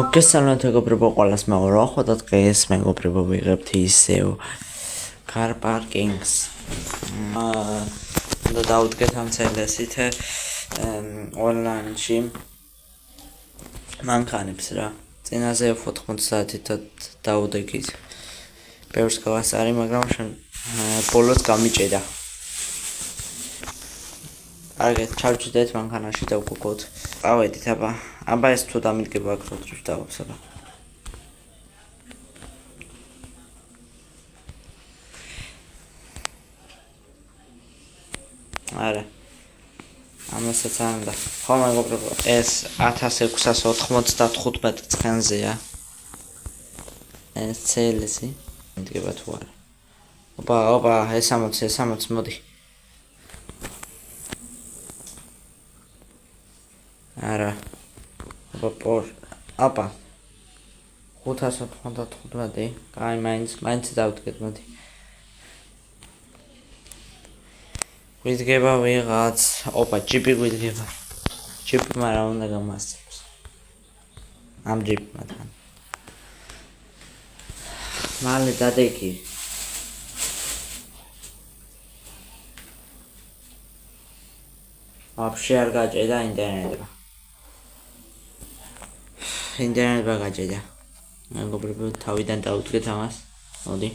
მოგესალმებით მეგობრებო, ყველას მეგობრებო, ხოდა დღეს მეგობრებო ვიღებთ ისევ car parkings. და დავუდგეთ ამ CLS-ით online-ში მანქანებს რა. წინაზე 90-ით დავუდგით. ბევრს გავასწარი, მაგრამ ბოლოს გამიჭედა. Arget ჩავჭდეთ მანქანაში და ვგუგოთ. წავედით აბა ეს თუ დამიდგება აქ როდის დავაფსება. არა. ამასაც არ უნდა. ხო მეგობრებო, ეს 1695 ცხენზეა. ეს CLS-ი მიდგება თუ არა. ოპა, ეს 60 მოდი. არა. ოპა. 595. კაი, მაინც დავდგეთ, მოდი. გვიდგება ვიღაც, ოპა, ჯიპი გვიდგება. ჯიპი მაგრამ უნდა გამასწრებს. ამ ჯიპთან. მალე დადეკი. вообще არ გაჭედა ინტერნეტმა. ინტერნეტმა გაჭედა. მეგობრებო, თავიდან დავუდგეთ ამას. მოდი.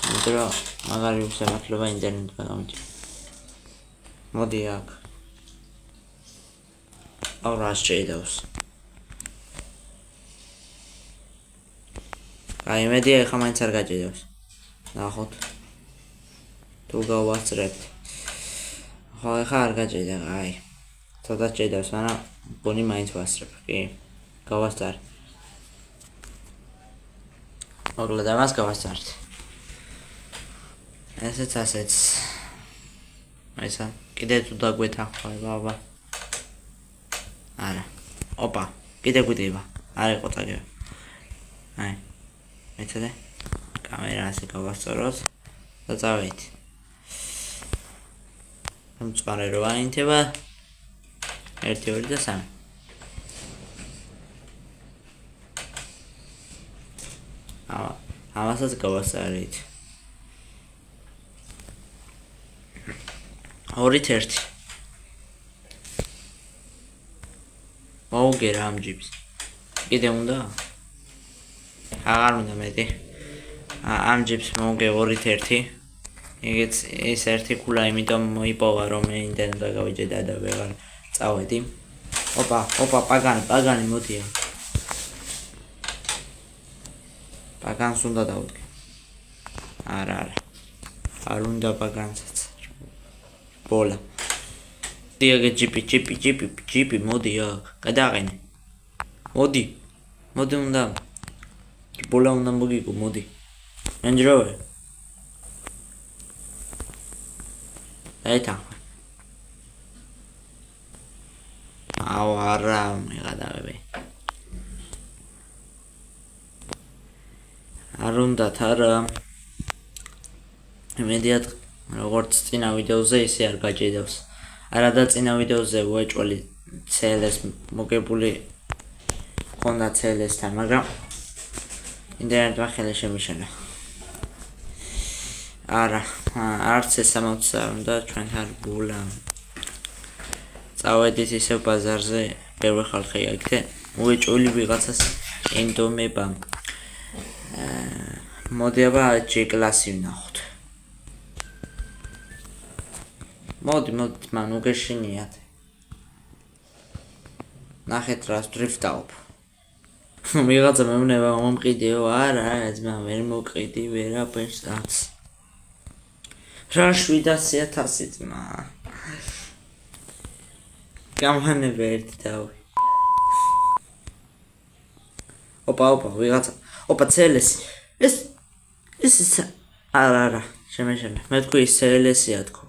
იმიტომ რომ მაგარი უსამართლობა ინტერნეტმა გამიჭირა. მოდი აქ. აუ რა შეიდავს. აი მედი ახლა მაინც არ გაჭედავს. ნახოთ. თუ გავასწრებთ. ხო ახლა არ გაჭედა, აი. ცოტა ჭედავს, მაგრამ გონი მაინც ვასწრებ, კი? გავასწარ. მოგლა და მას გავასწართ. ესეც ასეც. აისა, კიდე თუ დაგვეთა, აბა. არა. ოპა, კიდე გვიდება. არ იყო წაგება. აი. მეცადე. კამერა ასე გავასწოროთ და წავედით. მწარე რო აინთება 1 2 და 3. ამასაც გავასწარით. 2-1. მოუგერა ამ ჯიპს. კიდე უნდა? აღარ უნდა მეტი. ამ ჯიპს მოუგე 2-1. ეგეც ეს ერთი ქულა იმიტომ მოიპოვა რომ ინტერნეტა გავიჭედა და ვეღარ წავედი. ოპა, პაგანი მოდია. პაგანს უნდა დავუდგე. არა. არ უნდა პაგანსაც. ბოლა. დიაგე ჯიპი მოდი აქ. გადააყენე. მოდი უნდა. ბოლა უნდა მოგიგო, მოდი. Range Rover. Eta. აუ არა მეღადავები. არ უნდათ არა. იმედიად როგორც წინა ვიდეოზე ისე არ გაჭედავს. არა და წინა ვიდეოზე ვეჭველი CLS მოგებული ხონდა CLS-თან, მაგრამ ინტერნეტმა ხელი შემიშალა. არა, არც ეს 60 არ უნდა ჩვენთან ბულა. წავედით ისევ ბაზარზე, ბევრი ხალხი აქ. უეჭველი ვიღაცას ენდომება. მოდი აბა G-კლასი ვნახოთ. მოდი, მან უგეშინიათ. ნახეთ რას დრიფტავ. ვიღაცა მეუბნება მომყიდიო, არა, ძმა ვერ მოყიდი, ვერაფერსაც. რა 700.000 ძმა. გამანება ერთი დავი. ოპა, ვიღაცა. ოპა, CLS. ეს არა, შემეშალა. მე თქვი CLS-ია თქო.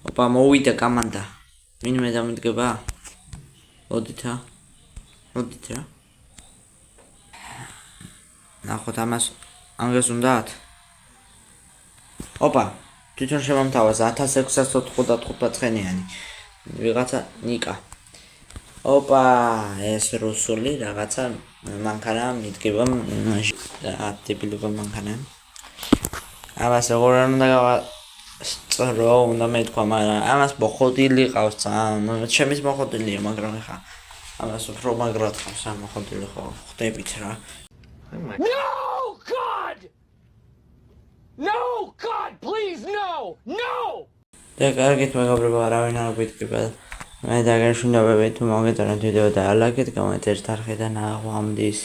ოპა, მოვიდა კამანდა. ვინმე დამიდგება? მოდით რა. ნახოთ ამას უნდათ. ოპა, თვითონ შემომთავაზა 1695 ცხენიანი. ვიღაცა ნიკა. ოპა, ეს რუსული რაღაცა მანქანა მიდგება ატიპილობა მანქანა. ამას როგორ არ უნდა გავასწრო, უნდა მეთქვა, მაგრამ ამას მოხოდილი ყავს ძალიან, ჩემის მოხოდილია, მაგრამ ეხა ამას უფრო მაგრად ყავს ამ მოხოდილი ხო, ხდებით რა. No, God! No, God, please, no! No! და კარგით მეგობრებო, არავინ არ გვიდგება. მე დაგეშინდობებით თუ მოგეწონათ ვიდეო და ალაგეთ, გამეთ ერთ არხიდან აღვამდის.